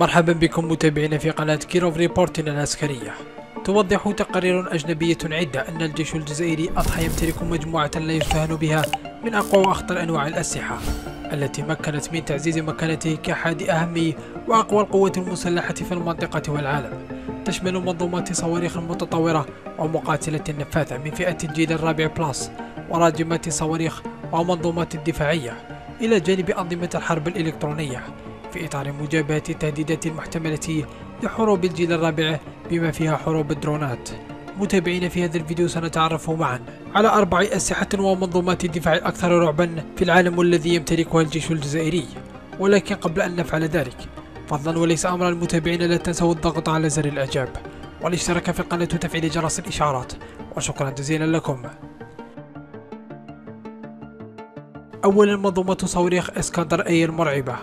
مرحبا بكم متابعينا في قناة كيروف ريبورتنا العسكرية. توضح تقارير أجنبية عدة أن الجيش الجزائري أضحى يمتلك مجموعة لا يستهان بها من أقوى وأخطر أنواع الأسلحة التي مكنت من تعزيز مكانته كأحد أهم وأقوى القوات المسلحة في المنطقة والعالم. تشمل منظومات صواريخ متطورة ومقاتلة نفاثة من فئة الجيل الرابع بلس، وراجمات صواريخ ومنظومات دفاعية، إلى جانب أنظمة الحرب الإلكترونية في إطار مجابهة التهديدات المحتملة لحروب الجيل الرابع بما فيها حروب الدرونات. متابعين، في هذا الفيديو سنتعرف معا على 4 أسلحة ومنظومات الدفاع الأكثر رعبا في العالم والذي يمتلكها الجيش الجزائري. ولكن قبل أن نفعل ذلك، فضلا وليس أمرا، المتابعين لا تنسوا الضغط على زر الإعجاب والاشتراك في القناة وتفعيل جرس الإشعارات، وشكرا جزيلا لكم. أولا، منظومة صواريخ اسكندر اي المرعبة.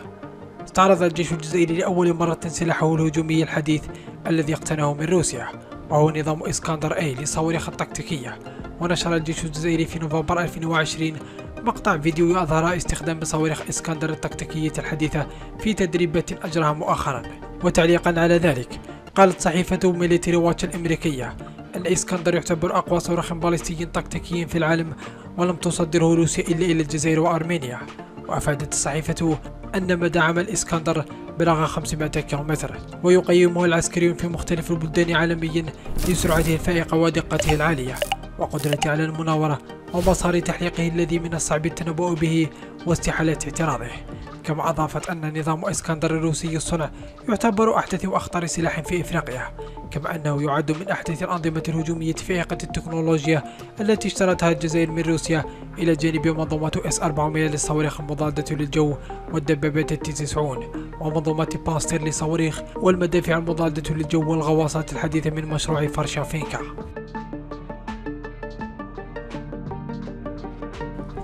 استعرض الجيش الجزائري لأول مرة سلاحه الهجومي الحديث الذي اقتناه من روسيا، وهو نظام اسكندر اي للصواريخ التكتيكية. ونشر الجيش الجزائري في نوفمبر 2020 مقطع فيديو أظهر استخدام صواريخ اسكندر التكتيكية الحديثة في تدريبات أجراها مؤخرا. وتعليقا على ذلك، قالت صحيفة ميليتري واتش الأمريكية أن اسكندر يعتبر أقوى صاروخ باليستي تكتيكي في العالم، ولم تصدره روسيا إلا إلى الجزائر وأرمينيا. وأفادت الصحيفة أن مدى عمل اسكندر بلغ 500 كيلومتر، ويقيمه العسكريون في مختلف البلدان عالميا لسرعته الفائقة ودقته العالية وقدرته على المناورة ومسار تحليقه الذي من الصعب التنبؤ به واستحالة اعتراضه. كما أضافت أن نظام اسكندر الروسي الصنع يعتبر أحدث وأخطر سلاح في إفريقيا، كما أنه يعد من أحدث الأنظمة الهجومية فائقة التكنولوجيا التي اشترتها الجزائر من روسيا، إلى جانب منظومة S-400 للصواريخ المضادة للجو والدبابات T-90، ومنظومة باستر للصواريخ والمدافع المضادة للجو والغواصات الحديثة من مشروع فرشافينكا.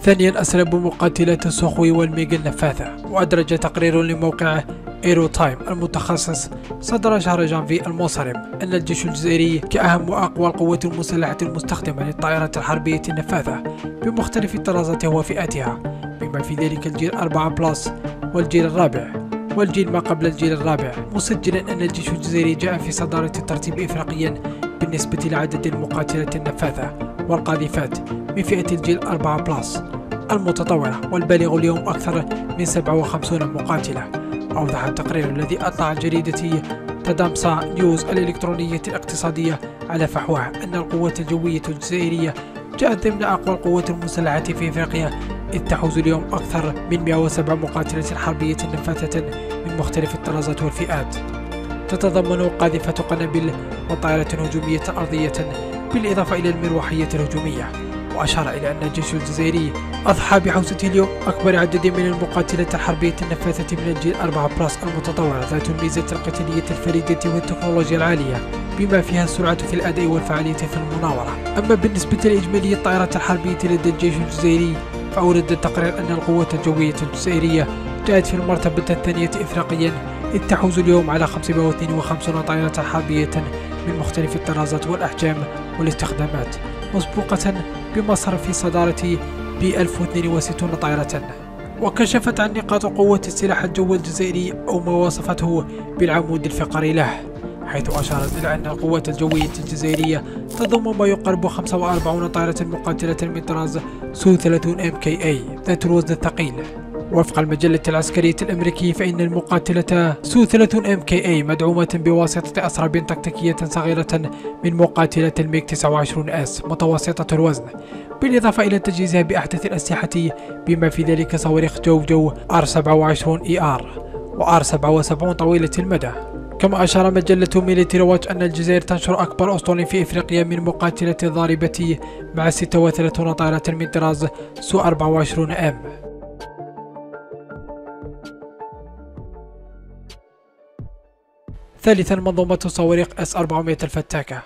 ثانيا، أسلوب مقاتلات السخوي والميغا النفاثة. وأدرج تقرير لموقع ايرو تايم المتخصص صدر شهر جانفي المنصرم أن الجيش الجزائري كأهم وأقوى القوات المسلحة المستخدمة للطائرات الحربية النفاثة بمختلف طرازاتها وفئاتها، بما في ذلك الجيل 4 بلس والجيل الرابع والجيل ما قبل الجيل الرابع، مسجلا أن الجيش الجزائري جاء في صدارة الترتيب إفريقيا بالنسبة لعدد المقاتلات النفاثة والقاذفات من فئة الجيل 4 بلس المتطورة، والبالغ اليوم أكثر من 57 مقاتلة. أوضح التقرير الذي أطلع جريدة تدامسا نيوز الإلكترونية الاقتصادية على فحواه أن القوات الجوية الجزائرية جاءت ضمن أقوى القوات المسلحة في إفريقيا، إذ تحوز اليوم أكثر من 107 مقاتلة حربية نفاثة من مختلف الطرازات والفئات، تتضمن قاذفة قنابل وطائرة هجومية أرضية بالإضافة إلى المروحية الهجومية. وأشار إلى أن الجيش الجزائري أضحى بحوزته اليوم أكبر عدد من المقاتلات الحربية النفاثة من الجيل 4 بلس المتطورة ذات الميزة القتالية الفريدة والتكنولوجيا العالية، بما فيها السرعة في الأداء والفعالية في المناورة. أما بالنسبة لإجمالي الطائرات الحربية لدى الجيش الجزائري، فأورد التقرير أن القوات الجوية الجزائرية جاءت في المرتبة الثانية إفريقيا، إذ تحوز اليوم على 552 طائرة حربية من مختلف الطرازات والأحجام والاستخدامات، مسبوقة بمصر في صدارة ب 1062 طائرة. وكشفت عن نقاط قوة السلاح الجوي الجزائري أو ما وصفته بالعمود الفقري له، حيث أشارت إلى أن القوات الجوية الجزائرية تضم ما يقارب 45 طائرة مقاتلة من طراز سو 30 MKA ذات الوزن الثقيل. وفق المجلة العسكرية الأمريكية، فإن المقاتلة سو 30 MKA مدعومة بواسطة أسراب تكتيكية صغيرة من مقاتلة الميغ 29S متوسطة الوزن، بالإضافة إلى تجهيزها بأحدث الأسلحة بما في ذلك صواريخ جو R27ER و R77 طويلة المدى. كما أشار مجلة ميليتري واتش أن الجزائر تنشر أكبر أسطول في إفريقيا من مقاتلة ضاربة مع 36 طائرة من طراز سو 24M. ثالثا، منظومة صواريخ S-400 الفتاكة.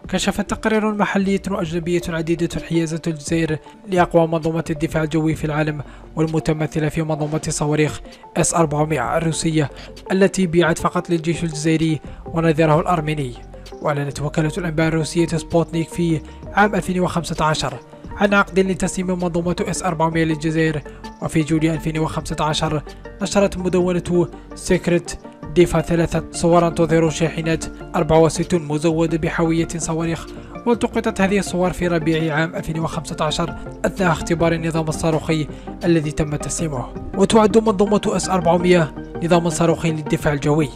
كشفت تقارير محلية وأجنبية عديدة حيازة الجزائر لأقوى منظومة الدفاع الجوي في العالم، والمتمثلة في منظومة صواريخ S-400 الروسية التي بيعت فقط للجيش الجزائري ونظيره الأرميني. وأعلنت وكالة الأنباء الروسية سبوتنيك في عام 2015 عن عقد لتسليم منظومة S-400 للجزائر. وفي جوليو 2015 نشرت مدونة سيكريت ضيف 3 صور تظهر شاحنات 64 مزودة بحاوية صواريخ، والتقطت هذه الصور في ربيع عام 2015 أثناء اختبار النظام الصاروخي الذي تم تسليمه. وتعد منظومة S-400 نظاما صاروخي للدفاع الجوي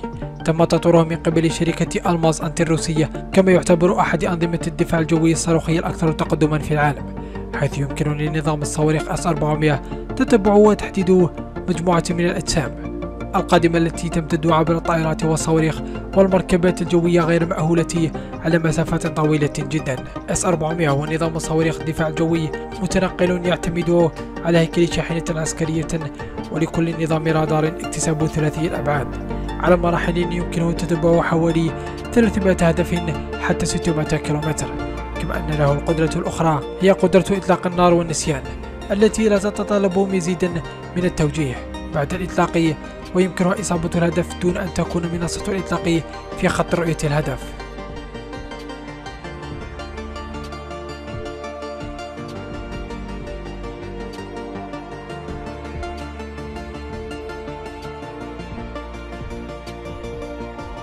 تم تطويره من قبل شركة ألماز أنتي الروسية، كما يعتبر أحد أنظمة الدفاع الجوي الصاروخي الأكثر تقدما في العالم، حيث يمكن لنظام الصواريخ S-400 تتبع وتحديد مجموعة من الأجسام القادمة التي تمتد عبر الطائرات والصواريخ والمركبات الجوية غير المأهولة على مسافات طويلة جدا. S-400 هو نظام صواريخ الدفاع الجوي متنقل يعتمد على هيكل شاحنة عسكرية، ولكل نظام رادار اكتساب ثلاثي الأبعاد على مراحل يمكنه تتبع حوالي 300 هدف حتى 600 كيلومتر. كما أن له القدرة الأخرى هي قدرة إطلاق النار والنسيان التي لا تتطلب مزيدا من التوجيه بعد الإطلاق، ويمكنها إصابة الهدف دون أن تكون منصة الإطلاق في خط رؤية الهدف.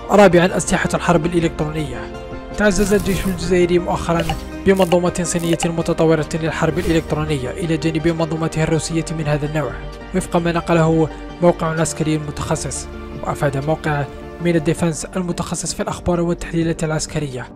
رابعا، أسلحة الحرب الإلكترونية. تعزز الجيش الجزائري مؤخرا بمنظومة صينية متطورة للحرب الإلكترونية إلى جانب منظومته الروسية من هذا النوع، وفق ما نقله موقع عسكري متخصص. وأفاد موقع من الديفنس المتخصص في الأخبار والتحليلات العسكرية